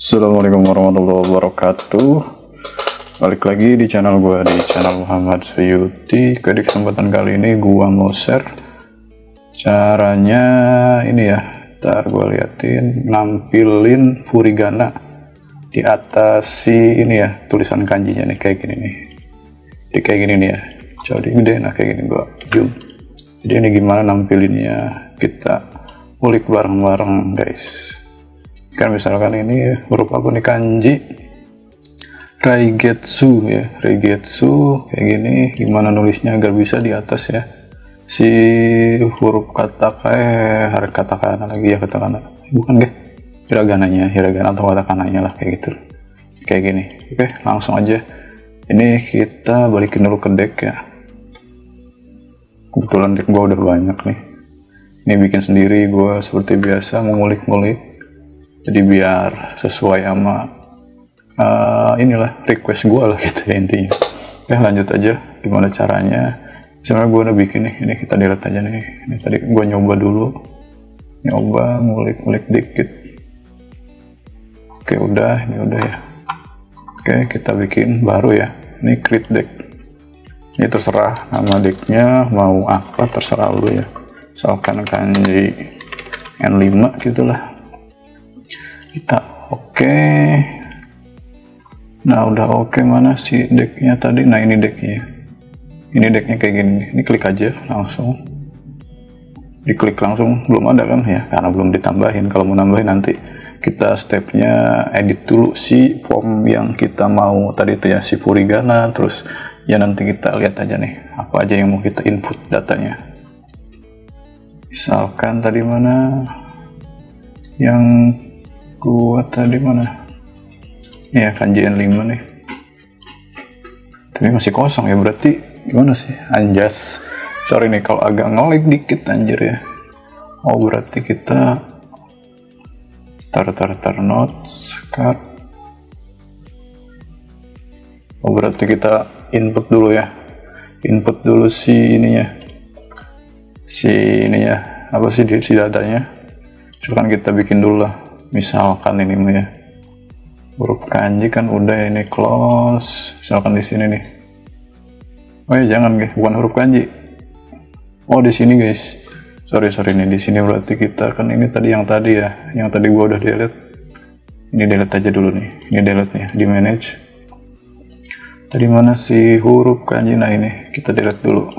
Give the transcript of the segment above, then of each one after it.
Assalamualaikum warahmatullahi wabarakatuh. Balik lagi di channel gue, di channel Muhammad Suyuti. Di kesempatan kali ini gue mau share caranya ini ya. Ntar gue liatin, nampilin furigana di atas si ini ya, tulisan kanjinya nih kayak gini nih. Jadi kayak gini nih ya. Coba digedein kayak gini, gue zoom. Jadi ini gimana nampilinnya, kita ulik bareng-bareng guys. Kan misalkan ini huruf apa nih, kanji Raigetsu ya, Raigetsu kayak gini. Gimana nulisnya agar bisa di atas ya si huruf katakana lagi ya, katakana bukan deh, hiragananya, hiragana atau katakananya lah kayak gitu, kayak gini. Oke, langsung aja ini kita balikin dulu ke deck ya. Kebetulan deck gue udah banyak nih, ini bikin sendiri gue seperti biasa, mengulik-ngulik. Jadi biar sesuai sama inilah request gue lah gitu ya intinya. Oke, lanjut aja gimana caranya. Sebenarnya gue udah bikin nih, ini kita delete aja nih. Ini tadi gue nyoba dulu, nyoba ngulik-ngulik dikit. Oke, udah, ini udah ya. Oke, kita bikin baru ya. Ini create deck. Ini terserah nama decknya mau apa, terserah lu ya. Misalkan kanji N5 gitulah. Kita oke. Nah udah oke, mana sih decknya tadi? Nah ini decknya, ini decknya kayak gini. Ini klik aja langsung, diklik langsung, belum ada kan ya, karena belum ditambahin. Kalau mau nambahin nanti kita stepnya edit dulu si form yang kita mau tadi itu ya, si furigana. Terus ya nanti kita lihat aja nih apa aja yang mau kita input datanya. Misalkan tadi mana yang gua tadi mana ya, kanji N5 nih, tapi masih kosong ya, berarti gimana sih, anjas, sorry nih kalau agak ngelag dikit anjir ya. Oh berarti kita tar notes card. Oh berarti kita input dulu ya, input dulu si ininya, apa sih, si datanya. Misalkan kita bikin dulu lah, misalkan ini mah ya, huruf kanji kan udah, ini close. Misalkan di sini nih, oh ya jangan guys, bukan huruf kanji. Oh di sini guys, sorry nih di sini. Berarti kita kan ini tadi yang tadi ya, yang tadi gua udah delete. Ini delete aja dulu nih, ini delete nih di manage. Tadi mana si huruf kanji? Nah ini kita delete dulu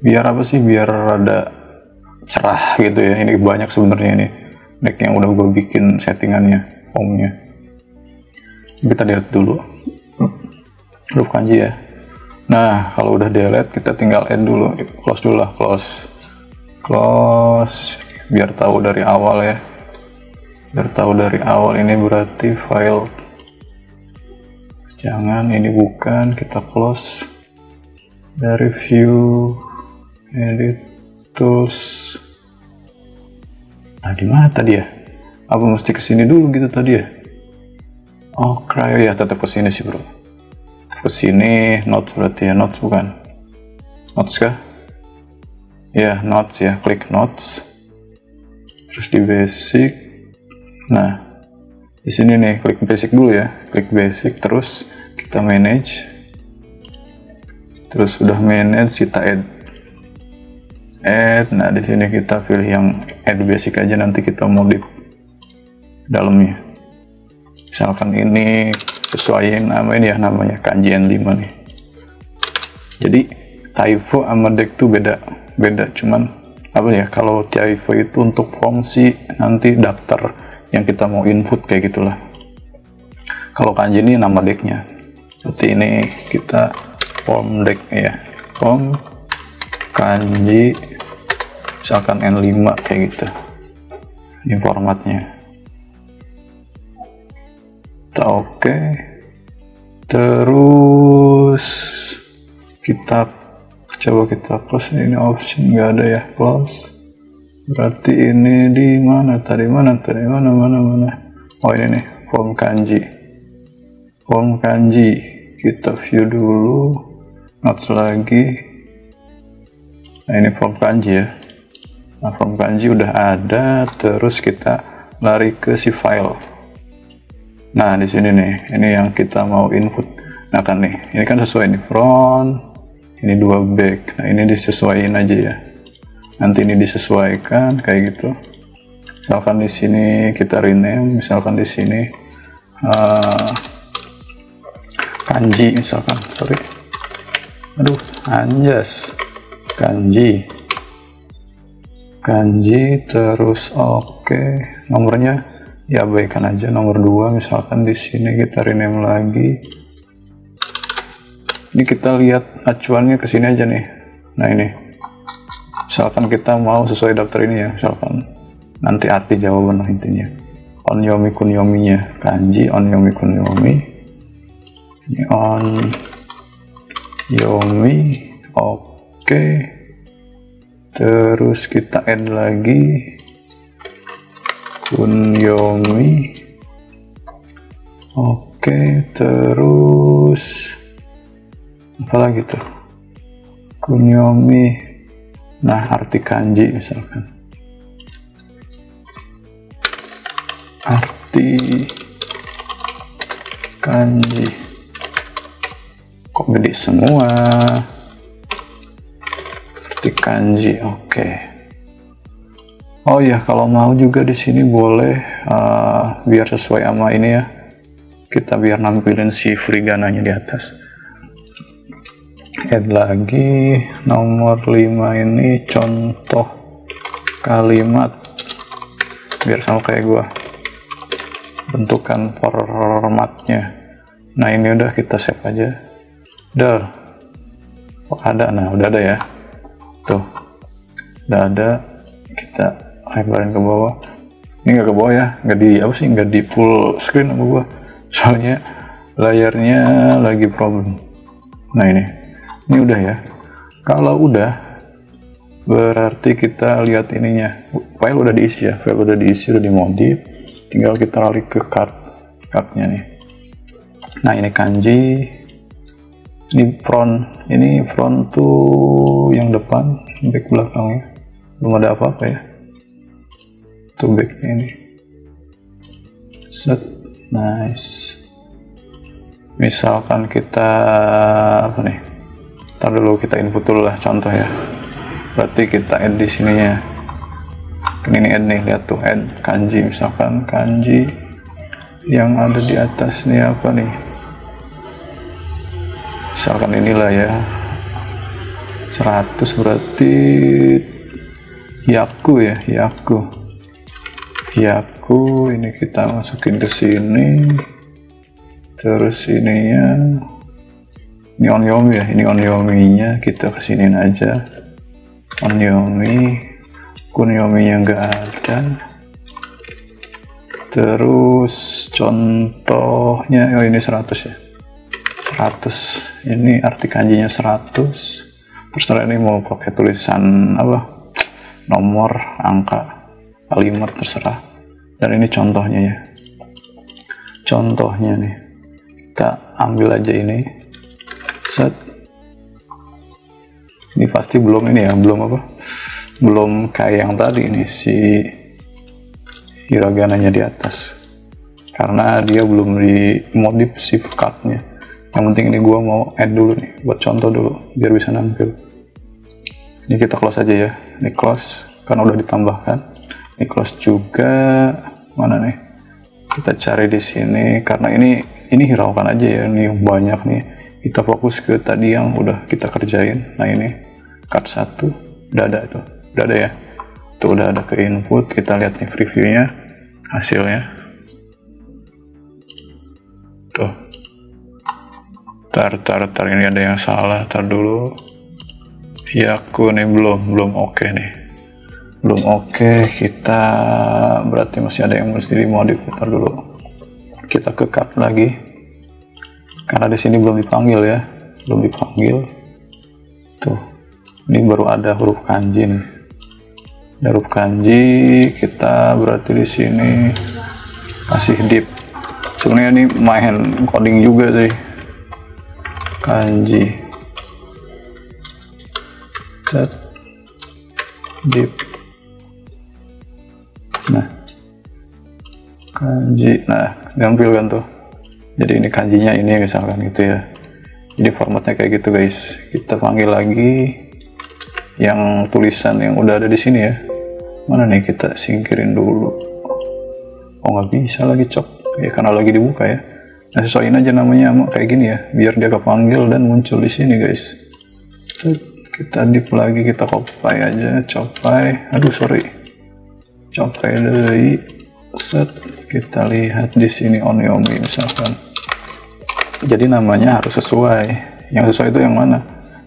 biar apa sih, biar rada cerah gitu ya. Ini banyak sebenarnya nih deck yang udah gue bikin settingannya, formnya. Kita delete dulu huruf kanji ya. Nah kalau udah delete kita tinggal add dulu, close dulu lah, close biar tahu dari awal ya, biar tahu dari awal. Ini berarti file, jangan, ini bukan, kita close dari view, edit, tools. Nah di mana tadi ya? Apa mesti kesini dulu gitu tadi ya? Oh ya, tetap kesini sih bro. Kesini notes berarti ya, notes bukan? Notes kah? Ya notes ya, klik notes. Terus di basic. Nah di sini nih klik basic dulu ya, klik basic. Terus kita manage. Terus udah manage kita add. Nah di sini kita pilih yang add basic aja, nanti kita modif dalamnya. Misalkan ini sesuaiin nama ini ya, namanya kanji N5 nih. Jadi Taifo sama deck tuh beda, cuman apa ya, kalau Taifo itu untuk fungsi nanti daftar yang kita mau input kayak gitulah. Kalau kanji ini nama decknya. Seperti ini kita form deck ya, form kanji misalkan N5 kayak gitu, ini formatnya. Kita oke. Terus kita coba kita close. Ini option nggak ada ya, close. Berarti ini di mana tadi, mana oh ini nih, form kanji. Kita view dulu, notes lagi. Nah ini form kanji ya. Nah form kanji udah ada. Terus kita lari ke si file. Nah di sini nih, ini yang kita mau input. Nah kan nih, ini kan sesuai nih front, ini 2 back. Nah ini disesuaikan aja ya. Nanti ini disesuaikan kayak gitu. Misalkan di sini kita rename, misalkan di sini kanji misalkan, sorry. Aduh, anjas. Kanji terus oke. Nomornya ya abaikan aja, nomor 2 misalkan di sini kita rename lagi. Ini kita lihat acuannya ke sini aja nih. Nah ini misalkan kita mau sesuai daftar ini ya, misalkan nanti arti jawaban intinya onyomi kunyominya kanji onyomi kunyomi, ini on yomi oke. Terus kita add lagi kunyomi oke. Terus apa lagi tuh, kunyomi, nah arti kanji misalkan, arti kanji, kok gede semua, arti kanji oke. Oh ya, kalau mau juga di sini boleh biar sesuai sama ini ya, kita biar nampilin si furigananya di atas. Add lagi nomor 5 ini contoh kalimat, biar sama kayak gua bentukan formatnya. Nah ini udah kita save aja. Udah ada, nah udah ada ya, tuh udah ada. Kita lebarin ke bawah. Ini nggak ke bawah ya, nggak di apa sih, nggak di full screen sama gua, soalnya layarnya lagi problem. Nah ini udah ya. Kalau udah berarti kita lihat ininya, file udah diisi ya, file udah diisi, udah dimodif, tinggal kita balik ke cardnya nih. Nah ini kanji, ini front tuh yang depan, back belakangnya belum ada apa-apa ya, tuh backnya ini set. Nice. Misalkan kita apa nih, ntar dulu kita input dulu lah contoh ya. Berarti kita add di sininya. Ini add nih, lihat tuh add kanji, misalkan kanji yang ada di atas nih apa nih, misalkan inilah ya 100, berarti yaku ya, yaku ini kita masukin ke sini. Terus ininya ini onyomi ya, ini onyominya kita kesinin aja, onyomi, kunyominya nggak ada. Terus contohnya, oh ini 100 ya, 100, ini arti kanjinya 100. Terserah ini mau pakai tulisan apa, nomor, angka, kalimat, terserah. Dan ini contohnya ya, contohnya nih kita ambil aja ini, set. Ini pasti belum ini ya, belum kayak yang tadi ini si hiragananya di atas, karena dia belum dimodif si cardnya. Yang penting ini gua mau add dulu nih, buat contoh dulu biar bisa nampil. Ini kita close aja ya, ini close karena udah ditambahkan. Ini close juga, mana nih, kita cari di sini, karena ini hiraukan aja ya, ini banyak nih. Kita fokus ke tadi yang udah kita kerjain. Nah ini card 1 udah ada tuh, udah ada ya, tuh udah ada ke input. Kita lihat nih previewnya, hasilnya tuh. Tar ini ada yang salah, tar dulu ya, aku nih belum oke nih, belum oke. Kita berarti masih ada yang mesti dimodif. Tar dulu, kita ke card lagi karena di sini belum dipanggil ya, belum dipanggil tuh. Ini baru ada huruf kanji nih, ada huruf kanji. Kita berarti di sini kasih div. Sebenarnya ini main coding juga sih, kanji set div. Nah kanji. Nah, diambil kan tuh. Jadi ini kanjinya ini misalkan gitu ya. Jadi formatnya kayak gitu guys. Kita panggil lagi yang tulisan yang udah ada di sini ya. Mana nih, kita singkirin dulu. Oh nggak bisa lagi cok ya karena lagi dibuka ya. Nah sesuaiin aja namanya sama kayak gini ya, biar dia kepanggil dan muncul di sini guys. Kita dip lagi, kita copai aja, copai. Aduh sorry, copai dari set. Kita lihat di sini onyomi misalkan. Jadi namanya harus sesuai. Yang sesuai itu yang mana?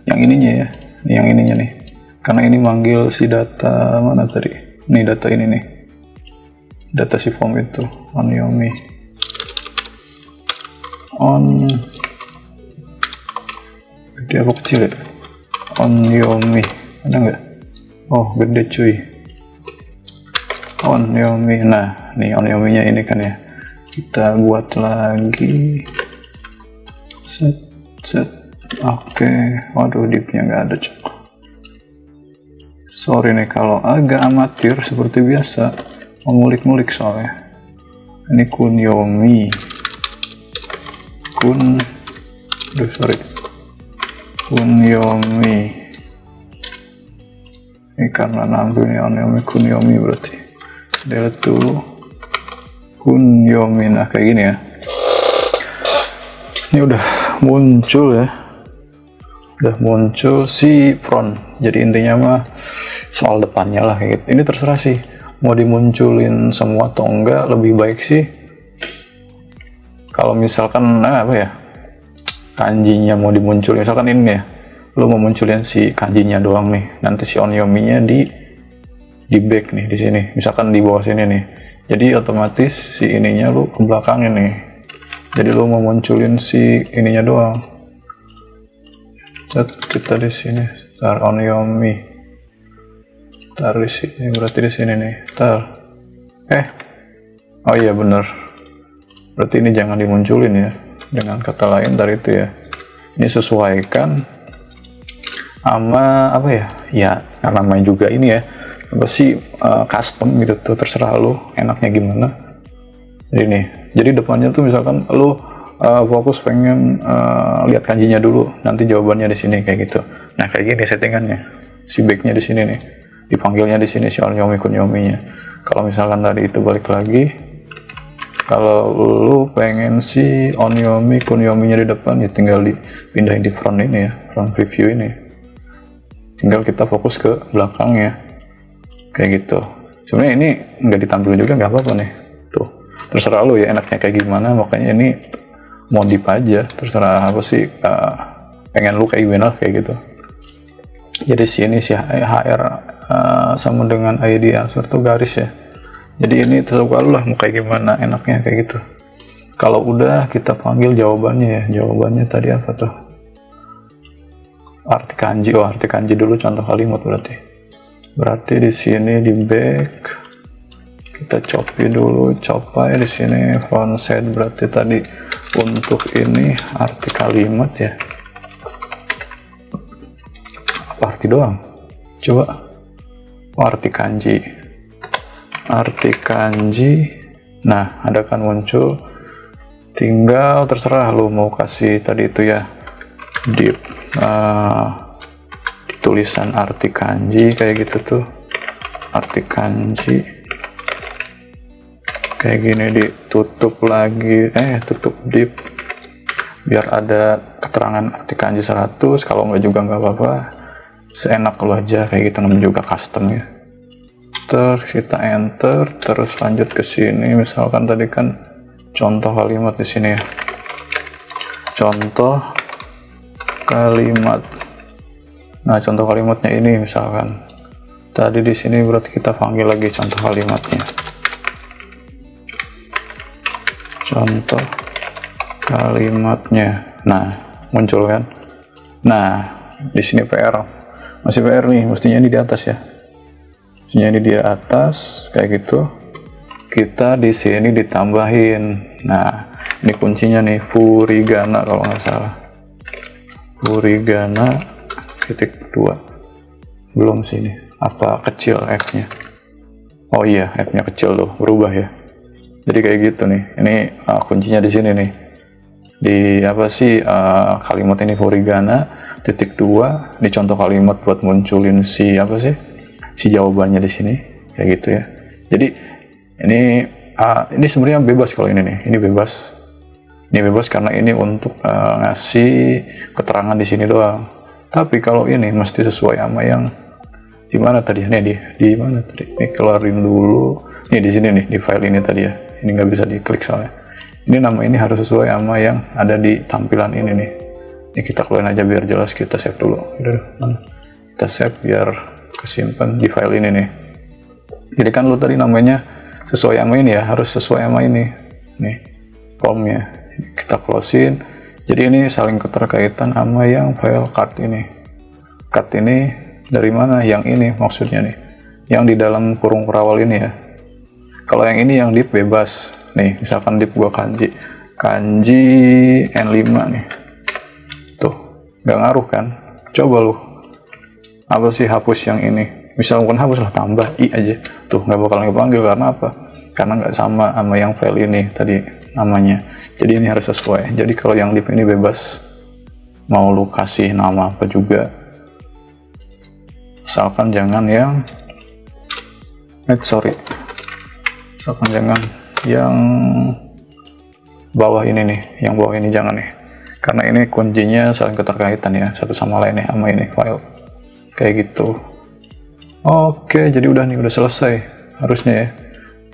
Yang ininya ya, yang ininya nih. Karena ini manggil si data mana tadi? Nih data ini nih. Data si form itu onyomi. On gede apa kecil ya? Onyomi ada nggak? Oh gede cuy. Onyomi. Nah nih onyominya ini kan ya. Kita buat lagi. Set. Oke. Waduh dipnya nggak ada cok. Sorry nih kalau agak amatir seperti biasa. Mengulik-ngulik soalnya. Ini kunyomi. Kunyomi. Ini karena nampil nih onyomi kunyomi berarti. Delete dulu. Kunyomi. Nah kayak gini ya. Ini udah muncul ya. Udah muncul si front. Jadi intinya mah soal depannya lah kayak gitu. Ini terserah sih mau dimunculin semua atau enggak. Lebih baik sih kalau misalkan apa ya, kanjinya mau dimunculin, misalkan ini ya, lu mau munculin si kanjinya doang nih, nanti si onyominya di back nih di sini, misalkan di bawah sini nih. Jadi otomatis si ininya lu ke belakang ini. Jadi lu mau munculin si ininya doang. Kita di sini, tar onyomi. Tar di sini, berarti di sini nih. Tar. Oh iya bener. Berarti ini jangan dimunculin ya. Dengan kata lain dari itu ya. Ini sesuaikan sama apa ya? Ya karena namanya juga ini ya. Apa sih custom gitu tuh, terserah lu enaknya gimana. Jadi nih. Jadi depannya tuh misalkan lu fokus pengen lihat kanjinya dulu, nanti jawabannya di sini kayak gitu. Nah kayak gini settingannya. Si backnya di sini nih. Dipanggilnya di sini si onyomi kunyominya. Kalau misalkan tadi itu balik lagi. Kalau lu pengen si onyomi kunyominya di depan ya tinggal dipindahin di front ini ya, front preview ini. Tinggal kita fokus ke belakangnya. Kayak gitu. Sebenarnya ini nggak ditampilin juga nggak apa-apa nih. Tuh, terserah lu ya enaknya kayak gimana, makanya ini modif aja, terserah apa sih pengen lu kayak gimana kayak gitu. Jadi sini si HR sama dengan ID answer tuh garis ya. Jadi ini terserah lu lah mau kayak gimana enaknya kayak gitu. Kalau udah kita panggil jawabannya ya. Jawabannya tadi apa tuh? Arti kanji. Oh arti kanji dulu contoh kalimat berarti. Berarti di sini di back kita copy dulu, copai di sini font set berarti tadi untuk ini arti kalimat ya. Apa arti doang? Coba. Oh, arti kanji. Arti kanji. Nah, ada kan muncul. Tinggal terserah lu mau kasih tadi itu ya. Di tulisan arti kanji kayak gitu tuh. Arti kanji. Kayak gini ditutup lagi. Tutup div. Biar ada keterangan arti kanji 100. Kalau nggak juga nggak apa-apa. Seenak lu aja kayak gitu, namanya juga custom ya. Terus kita enter, terus lanjut ke sini. Misalkan tadi kan contoh kalimat di sini ya. Contoh kalimat. Nah, contoh kalimatnya ini misalkan. Tadi di sini berarti kita panggil lagi contoh kalimatnya. Contoh kalimatnya. Nah, muncul kan? Nah, di sini PR. Masih PR nih, mestinya ini di atas ya. Ini di atas kayak gitu. Kita di sini ditambahin. Nah, ini kuncinya nih furigana kalau nggak salah. Furigana titik 2. Belum sini. Apa kecil F-nya? Oh iya, F-nya kecil tuh, berubah ya. Jadi kayak gitu nih. Ini kuncinya di sini nih. Di apa sih kalimat ini, furigana titik 2. Ini contoh kalimat buat munculin si apa sih? Si jawabannya di sini kayak gitu ya. Jadi ini sebenarnya bebas kalau ini nih. Ini bebas. Ini bebas karena ini untuk ngasih keterangan di sini doang. Tapi kalau ini mesti sesuai sama yang di mana tadi? Nih di mana tadi? Ini keluarin dulu. Nih di sini nih, di file ini tadi ya. Ini nggak bisa diklik soalnya. Ini nama ini harus sesuai sama yang ada di tampilan ini nih. Ini kita keluarin aja biar jelas. Kita save dulu. Udah, mana? Kita save biar kesimpan di file ini nih. Jadi kan lu tadi namanya sesuai sama ini ya, harus sesuai sama ini. Nih, formnya. Kita closein. Jadi ini saling keterkaitan sama yang file card ini. Card ini dari mana? Yang ini maksudnya nih. Yang di dalam kurung perawal ini ya. Kalau yang ini yang div bebas. Nih, misalkan div gua kanji N5 nih. Tuh, nggak ngaruh kan? Coba lu. Apa sih hapus yang ini? Misal bukan hapus lah, tambah i aja. Tuh, nggak bakal dipanggil karena apa? Karena nggak sama yang file ini tadi namanya. Jadi ini harus sesuai. Jadi kalau yang div ini bebas. Mau lu kasih nama apa juga. Misalkan jangan yang misalkan jangan yang bawah ini nih, yang bawah ini jangan nih, karena ini kuncinya saling keterkaitan ya, satu sama lain ya, sama ini file kayak gitu. Oke, jadi udah nih, udah selesai harusnya ya.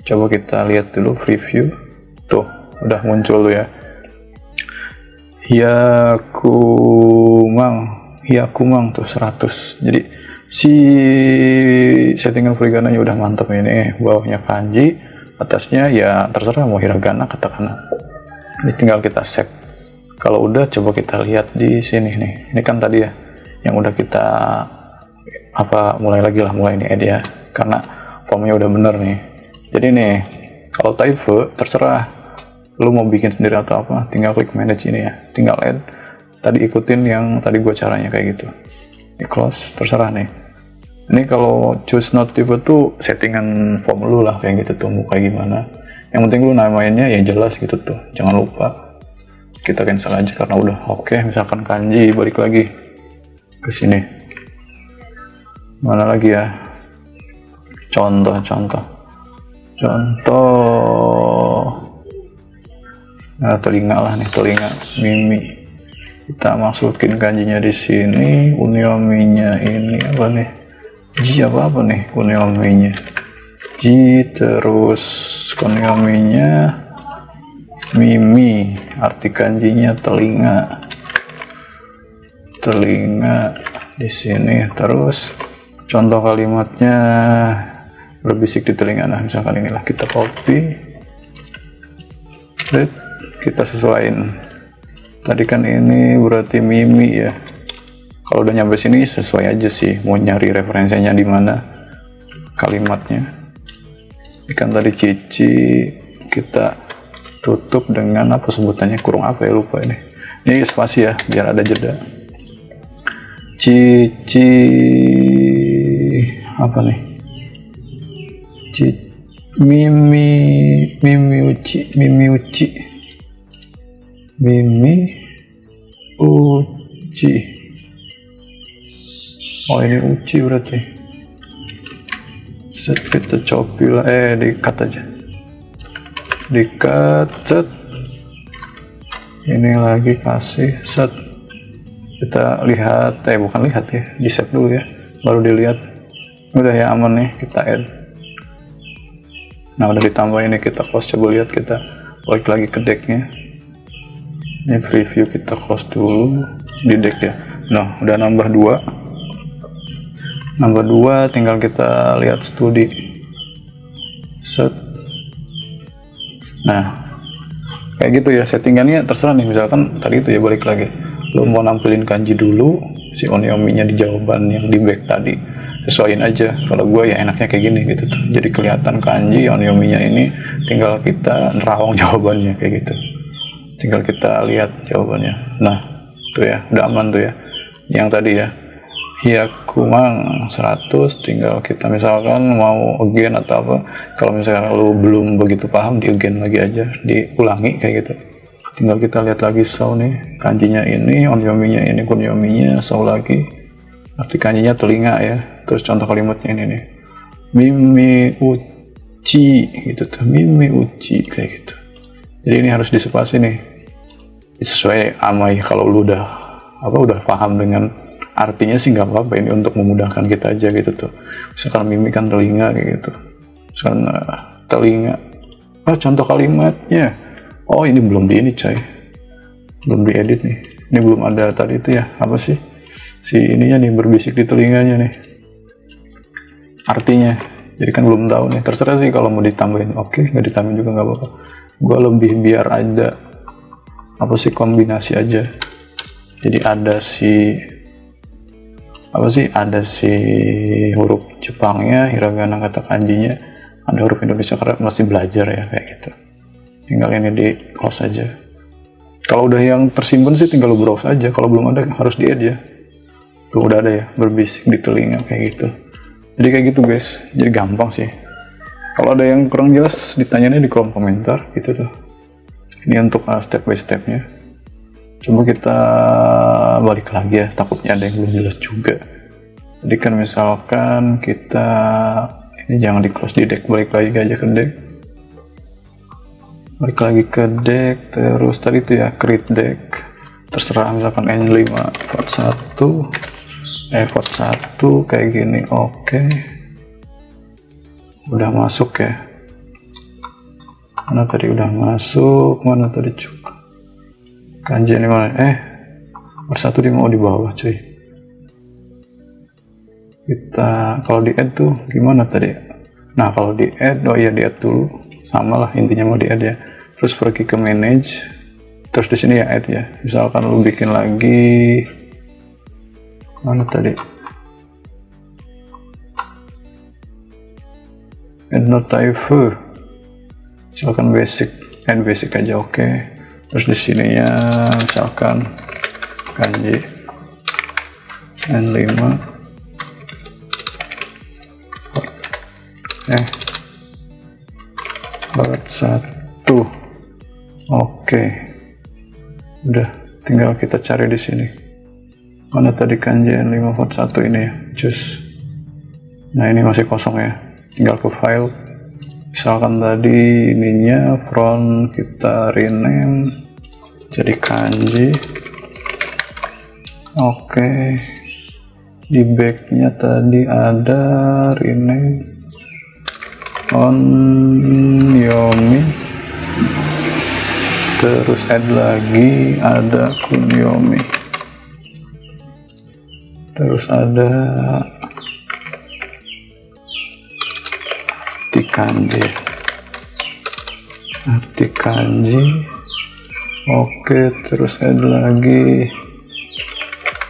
Coba kita lihat dulu preview. Tuh, udah muncul tuh ya. Hyakumang tuh 100. Jadi si settingan furigananya udah mantap ini. Bawahnya kanji, atasnya ya terserah mau hiragana, katakana. Ini tinggal kita save. Kalau udah, coba kita lihat di sini nih. Ini kan tadi ya yang udah kita mulai nih edit ya, karena formnya udah bener nih. Jadi nih kalau type terserah lu mau bikin sendiri atau apa, tinggal klik manage ini ya, tinggal add. Tadi ikutin yang tadi gua caranya kayak gitu. Ini close, terserah nih. Ini kalau choose not type tuh settingan form lu lah kayak gitu tuh, mau kayak gimana. Yang penting lu namainnya ya jelas gitu tuh, jangan lupa. Kita cancel aja karena udah oke. Misalkan kanji, balik lagi ke sini. Mana lagi ya? Contoh. Nah, telinga lah nih, telinga mimi. Kita masukin kanjinya di sini. Uniominya ini apa nih? Ji apa nih kunyominya? Ji, terus kunyominya mimi, arti kanjinya telinga di sini. Terus contoh kalimatnya berbisik di telinga. Nah, misalkan inilah, kita copy, kita sesuaiin. Tadi kan ini berarti mimi ya. Kalau udah nyampe sini sesuai aja sih, mau nyari referensinya di mana kalimatnya. Ikan tadi cici, kita tutup dengan apa sebutannya, kurung apa ya, lupa ini. Ini spasi ya, biar ada jeda. Cici apa nih? Mimi uci. Oh, ini uci berarti. Set, kita copy lah, di-cut aja. Di-cut, set. Ini lagi kasih, set. Kita lihat, bukan lihat ya, di-save dulu ya, baru dilihat. Udah ya, aman nih, kita add. Nah, udah ditambah ini, kita close, coba lihat, kita balik lagi ke decknya. Ini preview, kita close dulu di deck ya. Nah, udah nambah 2. Nambah 2, tinggal kita lihat studi. Set. Nah, kayak gitu ya settingannya, terserah nih. Misalkan tadi itu ya, balik lagi, lu mau nampilin kanji dulu, si onyominya di jawaban yang di back tadi, sesuaiin aja. Kalau gue ya enaknya kayak gini gitu tuh, jadi kelihatan kanji onyominya ini, tinggal kita nerawang jawabannya kayak gitu, tinggal kita lihat jawabannya. Nah, tuh ya, udah aman tuh ya yang tadi ya. Hyakumang 100, tinggal kita misalkan mau again atau apa. Kalau misalkan lu belum begitu paham, di again lagi aja, diulangi kayak gitu. Tinggal kita lihat lagi sau nih, kanjinya ini, onyominya ini, kunyominya, sau lagi. Arti kanjinya telinga ya. Terus contoh kalimatnya ini nih, mimi uchi gitu tuh, mimi uchi kayak gitu. Jadi ini harus disepasi nih, sesuai amai. Kalau lu udah paham dengan artinya sih nggak apa-apa, ini untuk memudahkan kita aja gitu tuh. Misalkan mimi kan telinga kayak gitu, misalkan telinga. Contoh kalimatnya, ini belum di ini coy, belum diedit nih, ini belum ada tadi itu ya, apa sih si ininya nih, berbisik di telinganya nih artinya. Jadi kan belum tahu nih, terserah sih kalau mau ditambahin oke, nggak ditambahin juga nggak apa-apa. Gue lebih biar ada kombinasi aja. Jadi ada si huruf Jepangnya, hiragana, kata kanjinya, ada huruf Indonesia karena masih belajar ya kayak gitu. Tinggal ini di close aja. Kalau udah yang tersimpan sih tinggal lu browse aja. Kalau belum ada harus di add ya. Tuh udah ada ya, berbisik di telinga kayak gitu. Jadi kayak gitu guys. Jadi gampang sih. Kalau ada yang kurang jelas ditanyanya di kolom komentar gitu tuh. Ini untuk step by stepnya. Coba kita balik lagi ya, takutnya ada yang belum jelas juga. Jadi kan misalkan kita ini jangan di close di deck, balik lagi aja ke deck. Balik lagi ke deck, terus tadi itu ya create deck. Terserah misalkan N5 vote 1 kayak gini. Oke. Udah masuk ya. Mana tadi udah masuk, mana tadi juga. Kanji ini mana? Bersatu dia mau di bawah cuy. Kita kalau di add tuh gimana tadi? Nah kalau di add, di add dulu, sama lah intinya mau di add ya. Terus pergi ke manage, terus di sini ya add ya. Misalkan lu bikin lagi mana tadi? Add notifier. Misalkan add basic aja oke. Terus di sininya misalkan kanji N5 vote 1. Oke. Udah, tinggal kita cari di sini. Mana tadi kanji N5 vote 1 ini ya, just. Nah, ini masih kosong ya. Tinggal ke file. Misalkan tadi ininya front kita rename jadi kanji. Oke. Di backnya tadi ada rename onyomi, terus add lagi ada kunyomi, terus ada arti kanji. Oke, terus add lagi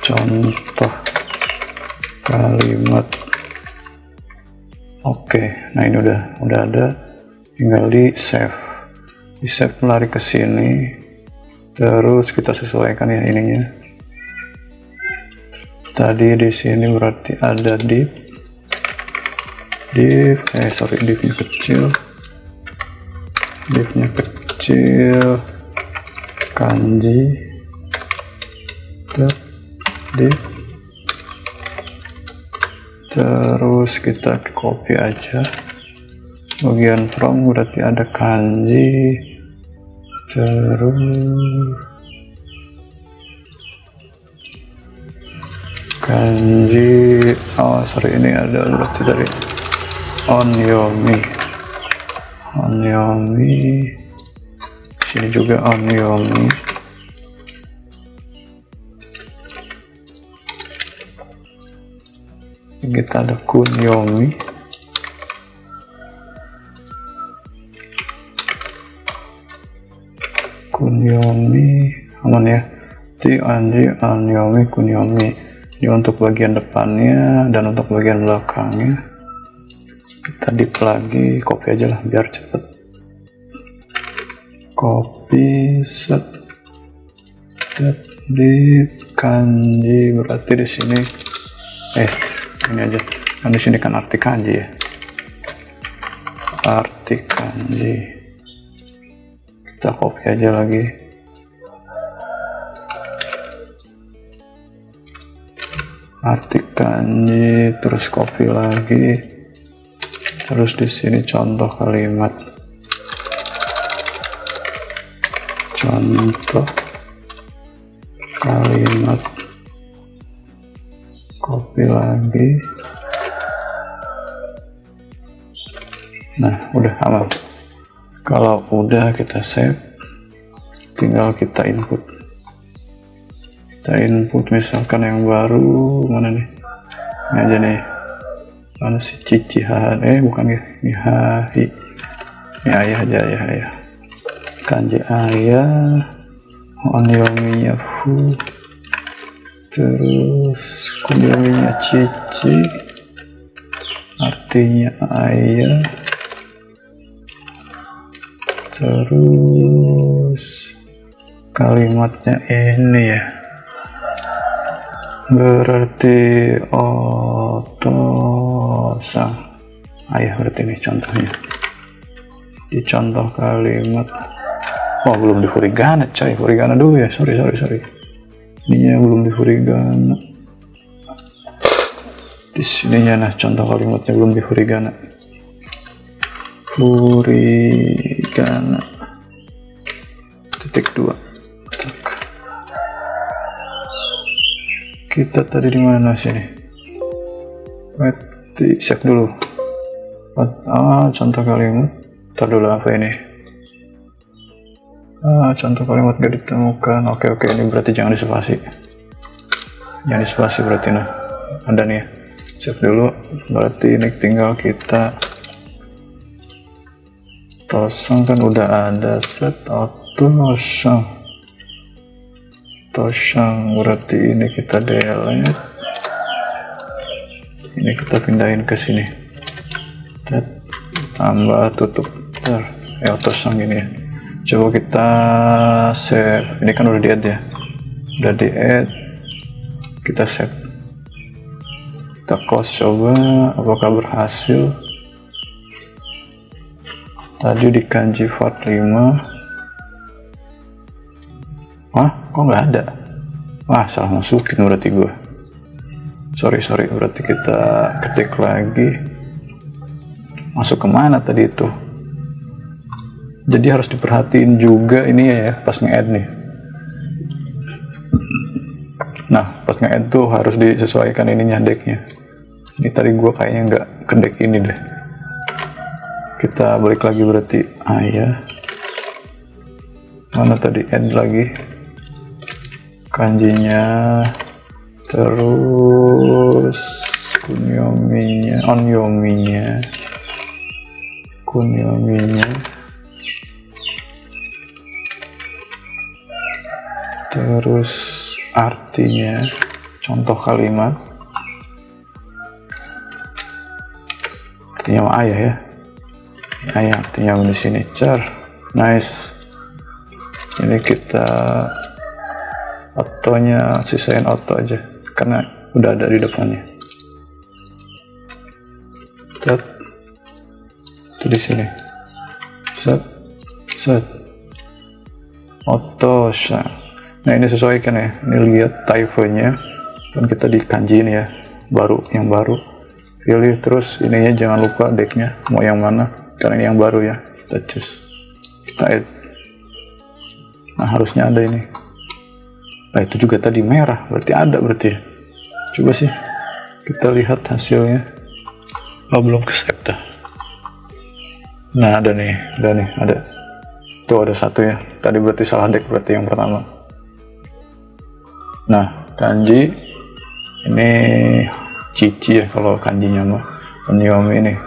contoh kalimat. Oke, nah ini udah ada, tinggal di save lari ke sini, terus kita sesuaikan ya ininya. Tadi di sini berarti ada divnya kecil, kanji, div. Terus kita copy aja bagian from, berarti ada kanji, terus kanji, ini ada berarti dari onyomi, sini juga onyomi. Kita ada kunyomi, aman ya. Onyomi, kunyomi. Ini untuk bagian depannya dan untuk bagian belakangnya. Kita dip lagi, copy aja lah biar cepet. Copy set di kanji, berarti di sini Ini aja kan di sini kan arti kanji ya, arti kanji kita copy aja lagi. Arti kanji, terus copy lagi, terus di sini contoh kalimat, copy lagi. Nah, udah aman. Kalau udah kita save, tinggal kita input. Misalkan yang baru mana nih? Ini aja nih. Mana si Cici bukan ya? Ini Hahi. Ini ayah aja, ayah. Kanji ayah, onyominya fu, terus kunyominya Cici, artinya ayah, terus kalimatnya ini ya, berarti otosang ayah, berarti ini contohnya di contoh kalimat. Belum di furigana coy, furigana dulu ya, sorry ininya belum di furigana. Di sininya nah contoh kalimatnya belum di furigana. -2. Kita tadi di mana sini? Save dulu. Contoh kalimat. Ntar dulu apa ini? Contoh kalimat gak ditemukan. Oke, ini berarti jangan dispasi. Berarti nah ada nih ya. Save dulu. Berarti ini tinggal kita tosang, kan udah ada set tosang. Berarti ini kita delete. Ini kita pindahin ke sini. Tambah tutup. Tosang gini ya. Coba kita save. Ini kan udah di-add ya. Kita save. Kita close, coba apakah berhasil. Tadi di kanji part 5. Kok nggak ada? Salah masukin berarti gue. Sorry, berarti kita ketik lagi. Masuk kemana tadi itu? Jadi harus diperhatiin juga ini ya pas nge-add nih. Nah, pas nge-add tuh harus disesuaikan ininya, decknya. Ini tadi gue kayaknya nggak ke deck ini deh. Kita balik lagi berarti ayah. Mana tadi add lagi? Kanjinya, terus kunyominya, terus artinya, contoh kalimat, artinya ayah ya, ayah artinya di sini nice. Ini kita otonya sisain auto aja karena udah ada di depannya. Itu di sini. Set. Auto. Nah, ini sesuaikan ya. Ini lihat typo-nya. Dan kita di kanji ini ya. Yang baru. Pilih terus ininya, jangan lupa decknya mau yang mana. Karena ini yang baru ya. Kita choose. Kita add. Nah, harusnya ada ini. Nah, itu juga tadi merah, berarti ada berarti ya. Coba sih kita lihat hasilnya. Belum ke save dah. Nah, ada. Tuh ada satu ya. Tadi berarti salah deck, berarti yang pertama. Nah, kanji ini Cici ya kalau kanjinya mah. Onyomi ini.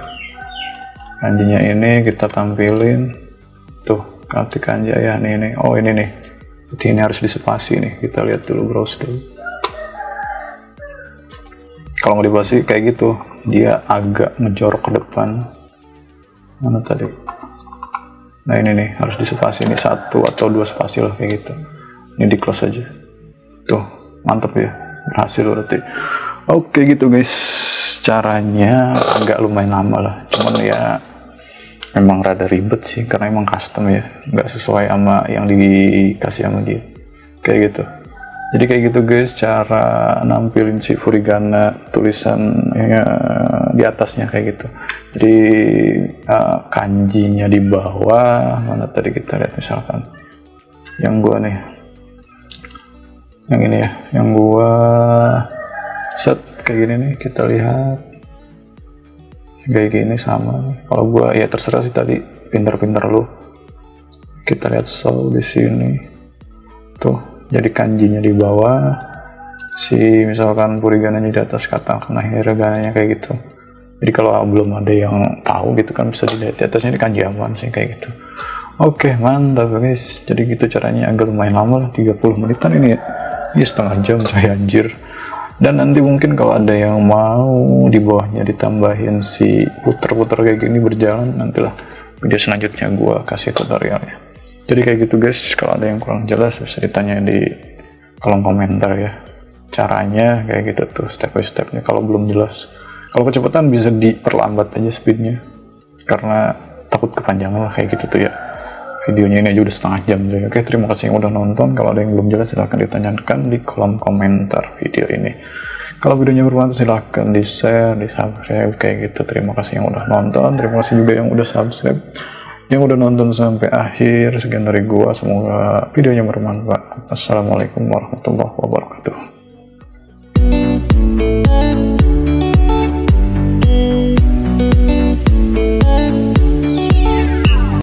Kanjinya ini kita tampilin. Tuh. Arti kanji ya ini. Oh, ini nih. Berarti ini harus dispasi nih. Kita lihat dulu, browse dulu. Kalau nggak dispasi kayak gitu, dia agak ngejorok ke depan. Mana tadi? Nah, ini nih harus dispasi nih, 1 atau 2 spasi lah kayak gitu. Ini di close aja. Tuh, mantep ya. Berhasil berarti. Oke gitu guys, caranya agak lumayan lama lah, cuman ya memang rada ribet sih karena emang custom ya, nggak sesuai sama yang dikasih sama dia kayak gitu. Jadi kayak gitu guys cara nampilin si Furigana, tulisan ya, di atasnya kayak gitu. Jadi kanjinya di bawah, mana tadi kita lihat misalkan yang gua nih, yang ini ya, yang gua set kayak gini nih, kita lihat kayak gini sama nih. Kalau gua ya terserah sih, tadi pinter-pinter lu. Kita lihat slow di sini tuh, jadi kanjinya di bawah, si misalkan Furigananya di atas, katakana hiragananya kayak gitu. Jadi kalau belum ada yang tahu gitu kan bisa dilihat di atasnya, di kanji apaan sih kayak gitu. Oke mantap guys, jadi gitu caranya, agak lumayan lama lah, 30 menitan ini ya. Ini setengah jam coy anjir. Dan nanti mungkin kalau ada yang mau di bawahnya ditambahin si puter-puter kayak gini berjalan, nantilah video selanjutnya gua kasih tutorialnya. Jadi kayak gitu guys, kalau ada yang kurang jelas bisa ditanya di kolom komentar ya. Caranya kayak gitu tuh, step by stepnya. Kalau belum jelas, kalau kecepatan bisa diperlambat aja speednya, karena takut kepanjangan lah kayak gitu tuh ya. Videonya ini aja udah setengah jam jadi. Oke, terima kasih yang udah nonton. Kalau ada yang belum jelas silahkan ditanyakan di kolom komentar video ini. Kalau videonya bermanfaat silahkan di share, di subscribe kayak gitu. Terima kasih yang udah nonton, terima kasih juga yang udah subscribe, yang udah nonton sampai akhir. Sekian dari gua, semoga videonya bermanfaat. Assalamualaikum warahmatullahi wabarakatuh.